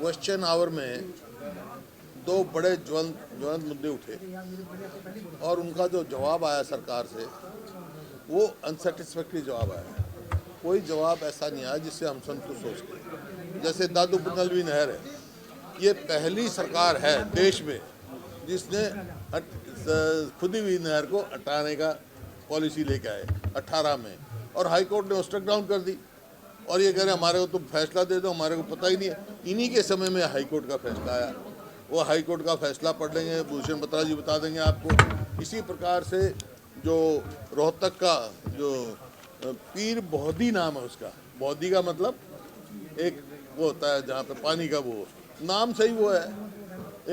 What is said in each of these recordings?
Question our में दो बड़े ज्वलंत मुद्दे उठे और उनका जो जवाब आया सरकार से वो अनसेटिस्फैक्ट्री जवाब आया। कोई जवाब ऐसा नहीं आया जिससे हम संतुष्ट हो सके। जैसे दादूपुर नलवी नहर है, ये पहली सरकार है देश में जिसने खुदी हुई नहर को हटाने का पॉलिसी लेके आए 18 में, और हाई कोर्ट ने स्ट्रक डाउन कर दी। और ये कह रहे हमारे को तुम फैसला दे दो, हमारे को पता ही नहीं है। इन्हीं के समय में हाई कोर्ट का फैसला आया, वो हाई कोर्ट का फैसला पढ़ लेंगे, भूषण बत्रा जी बता देंगे आपको। इसी प्रकार से जो रोहतक का जो पीर बौदी नाम है उसका, बौदी का मतलब एक वो होता है जहाँ पे पानी का, वो नाम सही वो है।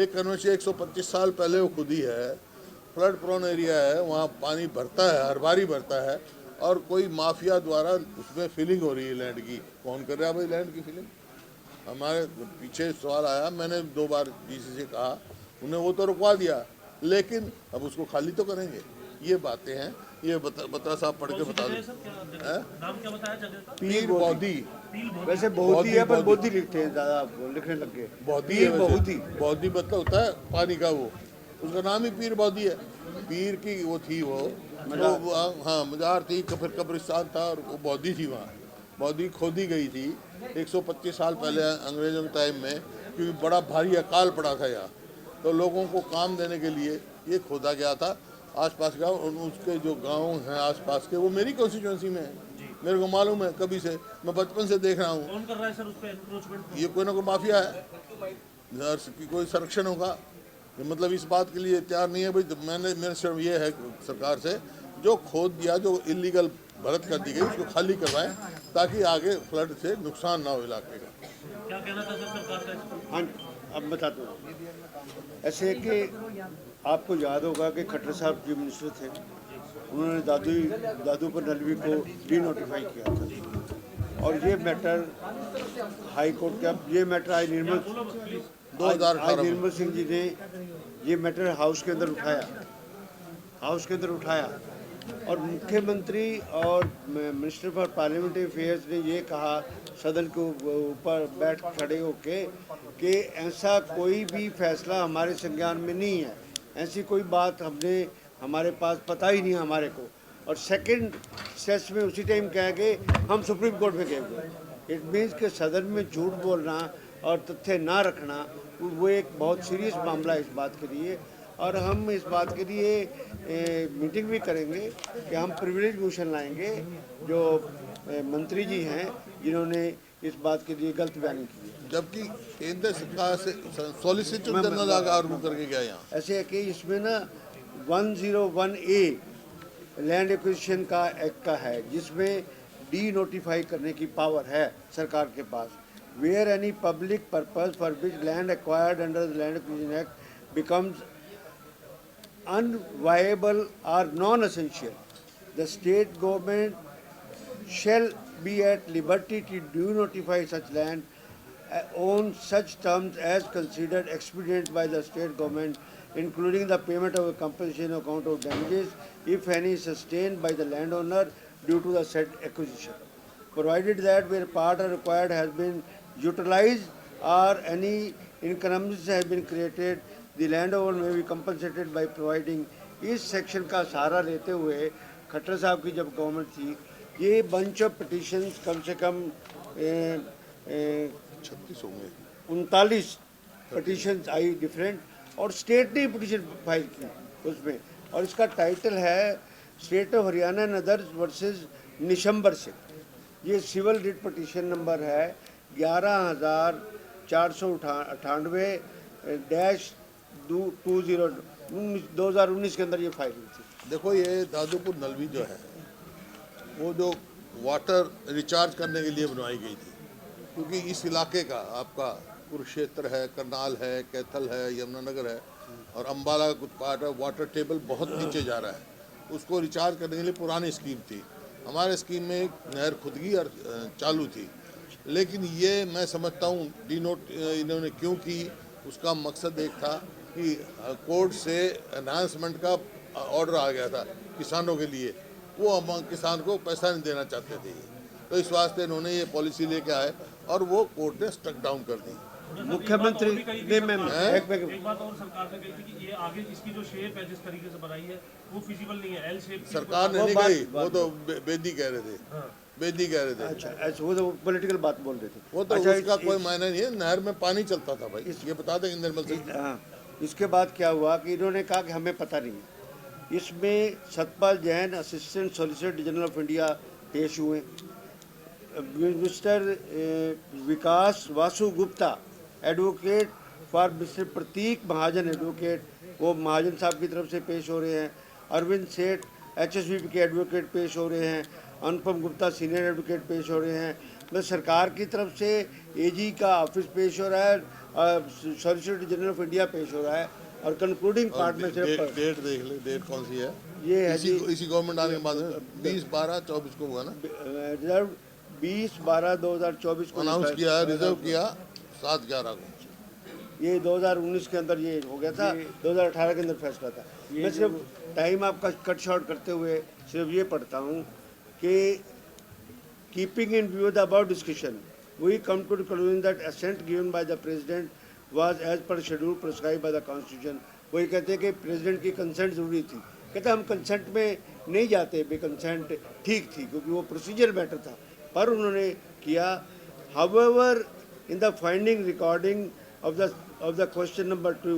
एक कन्वेंशन 125 साल पहले वो खुदी है, फ्लड प्रोन एरिया है, वहाँ पानी भरता है, हर बार ही भरता है, और कोई माफिया द्वारा उसमें फिलिंग हो रही है लैंड की। कौन कर रहा है भाई लैंड की फिलिंग? हमारे पीछे सवाल आया, मैंने 2 बार डीसी से कहा, उन्हें वो तो रुकवा दिया, लेकिन अब उसको खाली तो करेंगे। ये बातें हैं, ये बता साहब पढ़ के बता दो। नाम क्या बताया जगह का? पीर बौदी। वैसे बहुत ही है पर बौदी लिखते हैं, ज़्यादा लिखने लग गए। बौदी है, बौदी मतलब होता है पानी का, वो उसका नाम ही पीर बौदी है। पीर की वो थी, वो मतलब हाँ मजार थी, फिर कब्रिस्तान था, और वो बौदी थी। वहाँ बौदी खोदी गई थी 125 साल पहले अंग्रेजों के टाइम में, क्योंकि बड़ा भारी अकाल पड़ा था यहाँ, तो लोगों को काम देने के लिए ये खोदा गया था। आसपास गाँव, उसके जो गांव हैं आसपास के, वो मेरी कॉन्स्टिट्यूंसी में है, मेरे को मालूम है कभी से, मैं बचपन से देख रहा हूँ। कौन कर रहा है सर उस पे एनक्रोचमेंट? ये कोई ना कोई माफिया है, कोई संरक्षण होगा। मतलब इस बात के लिए तैयार नहीं है भाई। मैंने मेरे सिर्फ ये है सरकार से, जो खोद दिया, जो इलीगल भरत कर दी गई, उसको खाली करवाएं ताकि आगे फ्लड से नुकसान ना हो इलाके का। क्या कहना था सर सरकार का? हाँ, अब बताता हूँ। ऐसे है कि आपको याद होगा कि खट्टर साहब चीफ मिनिस्टर थे, उन्होंने दादूपुर नलवी को डी नोटिफाई किया था, और ये मैटर हाई कोर्ट का, ये मैटर आज निर्मल सिंह जी ने ये मैटर हाउस के अंदर उठाया, और मुख्यमंत्री और मिनिस्टर फॉर पार्लियामेंट्री अफेयर्स ने ये कहा सदन के ऊपर बैठ खड़े होके कि ऐसा कोई भी फैसला हमारे संज्ञान में नहीं है, ऐसी कोई बात हमारे पास पता ही नहीं हमारे को। और सेकंड सेस में उसी टाइम कह के हम सुप्रीम कोर्ट में गए। इट मीन्स कि सदन में झूठ बोलना और तथ्य ना रखना वो एक बहुत सीरियस मामला है इस बात के लिए। और हम इस बात के लिए मीटिंग भी करेंगे कि हम प्रिविलेज मोशन लाएंगे जो मंत्री जी हैं जिन्होंने इस बात के लिए गलत बयानी की है, जबकि केंद्र सरकार से सॉलिसिटर जनरल आर्गू करके गया यहाँ। ऐसे है कि इसमें ना 101A लैंड एक्विजिशन का एक्ट का है, जिसमें डी नोटिफाई करने की पावर है सरकार के पास। Where any public purpose for which land acquired under the land acquisition act becomes unviable or non-essential, the state government shall be at liberty to do notify such land on such terms as considered expedient by the state government, including the payment of a compensation account of damages, if any, sustained by the landowner due to the said acquisition, provided that where part or required has been utilized or any inconvenience has been created, the landowner may be compensated by providing। इस section का सहारा लेते हुए खट्टर साहब की जब government थी, ये bunch of petitions कम से कम 39 पिटिशंस आई डिफरेंट, और स्टेट ने पिटिशन फाइल की उसमें, और इसका टाइटल है state of Haryana and others versus Nishambar Singh. ये सिविल रिट पिटिशन नंबर है 11,498-2019 के अंदर ये फाइल हुई थी। देखो, ये दादूपुर नलवी जो है, वो जो वाटर रिचार्ज करने के लिए बनवाई गई थी, क्योंकि इस इलाके का आपका कुरुक्षेत्र है, करनाल है, कैथल है, यमुनानगर है, और अम्बाला का कुछ पार्ट है, वाटर टेबल बहुत नीचे जा रहा है, उसको रिचार्ज करने के लिए पुरानी स्कीम थी। हमारे स्कीम में एक नहर खुदगी और चालू थी, लेकिन ये मैं समझता हूँ डिनोट इन्होंने क्यों की, उसका मकसद एक था कि कोर्ट से एनहांसमेंट का ऑर्डर आ गया था किसानों के लिए, वो हम किसान को पैसा नहीं देना चाहते थे, तो इस वास्ते इन्होंने ये पॉलिसी लेके आए और वो कोर्ट ने स्ट्रक डाउन कर दी। मुख्यमंत्री ने मैं एक बात और सरकार ने कही थी कि ये आगे इसकी जो शेप है जिस तरीके से बनाई है वो फिजिबल नहीं है, एल शेप सरकार ने नहीं कही, वो तो बेदी कह रहे थे, बेदी कह रहे थे। अच्छा वो तो पॉलिटिकल बात बोल रहे थे। वो तो उसका कोई मायने नहीं है, नहर में पानी चलता था भाई, ये बता देंगे निर्मल सिंह। हाँ, इसके बाद क्या हुआ कि इन्होंने कहा कि हमें पता नहीं है। इसमें Satpal Jain assistant solicitor general of India पेश हुए, mister Vikas Vasu Gupta advocate for mister Prateek Mahajan advocate, वो महाजन साहब की तरफ से पेश हो रहे हैं। अरविंद सेठ HSBP के एडवोकेट पेश हो रहे हैं। अनुपम गुप्ता सीनियर एडवोकेट पेश हो रहे हैं। मतलब सरकार की तरफ से AG का ऑफिस पेश हो रहा है, सॉलिसिटर जनरल ऑफ इंडिया पेश हो रहा है, और कंक्लूडिंग पार्ट में सिर्फ डेट देख ले, डेट कौन सी है? ये है इसी गवर्नमेंट आने के बाद 20/12/24 को हुआ ना, रिजर्व 20/12/2024 को अनाउंस किया, रिजर्व किया 7/11 को। ये 2019 के अंदर ये हो गया था, 2018 के अंदर फैसला था। मैं सिर्फ टाइम आपका कट शॉर्ट करते हुए सिर्फ ये पढ़ता हूँ कि keeping in view the about discussion we come to the conclusion that assent given by the president was as per schedule prescribe by the constitution. वही कहते हैं कि प्रेसिडेंट की कंसेंट ज़रूरी थी। कहते हम कंसेंट में नहीं जाते, बे कंसेंट ठीक थी क्योंकि वो प्रोसीजर मैटर था, पर उन्होंने किया। However in the finding recording of the question number 2,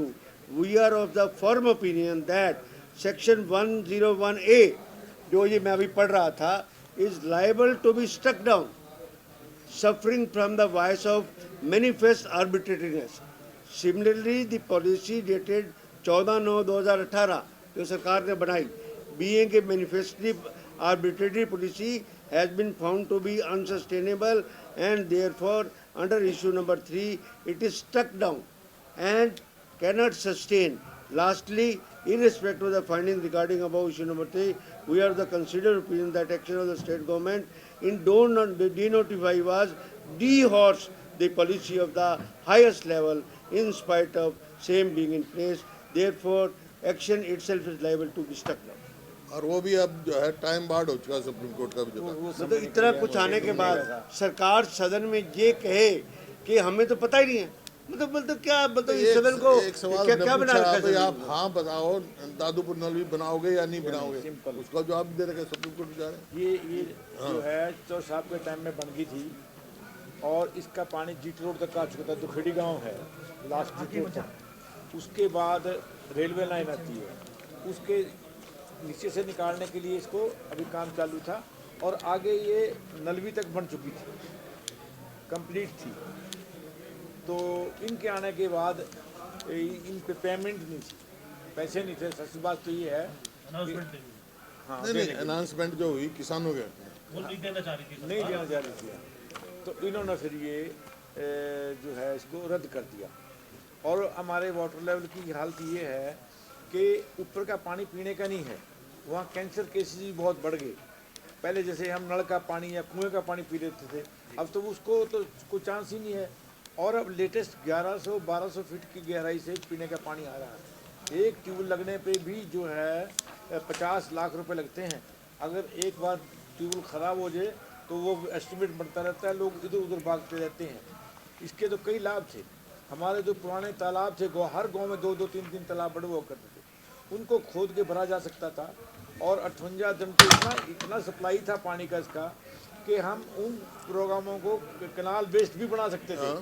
we are of the firm opinion that section 101A, जो ये मैं अभी पढ़ रहा था, is liable to be struck down, suffering from the vice of manifest arbitrariness. Similarly, the policy dated 14/9/2018 जो सरकार ने बनाई, being a manifestly arbitrary policy, has been found to be unsustainable, and therefore under issue number 3 it is struck down and cannot sustain. Lastly, irrespective of the findings regarding above issue number 3, we are the considered opinion that action of the state government in denotify was dehorse the policy of the highest level in spite of same being in place. Therefore, action itself is liable to be struck down. और वो भी अब जो है time barred हो चुका supreme court का भी जो है। मतलब इतना कुछ आने के बाद सरकार सदन में ये कहे कि हमें तो पता ही नहीं है, मतलब क्या, मतलब इस सदन को एक सवाल क्या बना रखा है भाई, आप हाँ बताओ दादूपुर नलवी बनाओगे या नहीं बनाओगे, उसका जवाब दे रखे सुप्रीम कोर्ट जा रहे। ये जो है तो साहब के टाइम में बन गई थी, और इसका पानी जीटी रोड तक आ चुका था। दुखेड़ी गांव है लास्ट जीटी रोड तक, उसके बाद रेलवे लाइन आती है, उसके नीचे से निकालने के लिए इसको अभी काम चालू था, और आगे ये नलवी तक बन चुकी थी, कंप्लीट थी। तो इनके आने के बाद इन पे पेमेंट नहीं थी, पैसे नहीं थे। सच बात तो ये है, हाँ नहीं अनाउंसमेंट जो हुई किसानों के वो नहीं देना चाह रही थी, नहीं देना चाह रही थी, तो इन्होंने फिर ये जो है इसको रद्द कर दिया। और हमारे वाटर लेवल की हालत ये है कि ऊपर का पानी पीने का नहीं है, वहाँ कैंसर केसेस भी बहुत बढ़ गए। पहले जैसे हम नल का पानी या कुएं का पानी पी लेते थे, अब तो उसको तो कोई चांस ही नहीं है। और अब लेटेस्ट 1100-1200 फीट की गहराई से पीने का पानी आ रहा है। एक ट्यूबवेल लगने पे भी जो है 50 लाख रुपए लगते हैं। अगर एक बार ट्यूबवेल ख़राब हो जाए तो वो एस्टिमेट बढ़ता रहता है, लोग इधर उधर भागते रहते हैं। इसके तो कई लाभ थे। हमारे जो पुराने तालाब थे, हर गांव में 2-2, 3-3 तालाब बड़े हुआ करते थे, उनको खोद के भरा जा सकता था। और 58 दिन तो इतना सप्लाई था पानी का इसका कि हम उन प्रोग्रामों को कनाल बेस्ड भी बना सकते थे,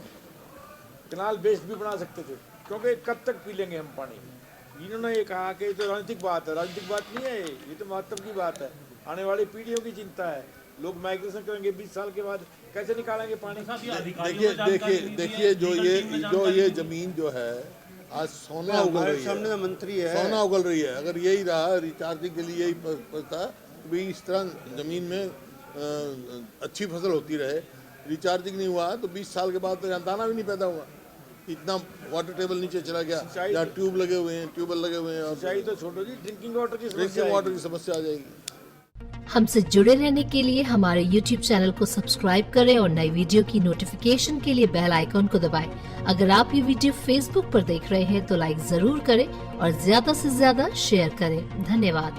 कनाल बेस्ड भी बना सकते थे, क्योंकि कब तक पी लेंगे हम पानी। इन्होंने ये कहा कि तो राजनीतिक बात है, राजनीतिक बात नहीं है, ये तो महत्व की बात है, आने वाली पीढ़ियों की चिंता है। लोग माइग्रेशन करेंगे 20 साल के बाद, कैसे निकालेंगे पानी? देखिए जो ये जमीन जो है आज सोना उगल रही है, मंत्री है, सोना उगल रही है। अगर यही रहा रिचार्जिंग के लिए यही पता भी इस तरह जमीन में अच्छी फसल होती रहे, रिचार्जिंग नहीं हुआ तो 20 साल के बाद तो यहाँ दाना भी नहीं पैदा हुआ। इतना वाटर टेबल नीचे चला गया, यहाँ ट्यूबवेल लगे हुए हैं और सिंचाई तो छोड़ो जी, ड्रिंकिंग वाटर की समस्या आ जाएगी। हमसे जुड़े रहने के लिए हमारे YouTube चैनल को सब्सक्राइब करें और नई वीडियो की नोटिफिकेशन के लिए बेल आइकॉन को दबाएं। अगर आप ये वीडियो Facebook पर देख रहे हैं तो लाइक जरूर करें और ज्यादा से ज्यादा शेयर करें। धन्यवाद।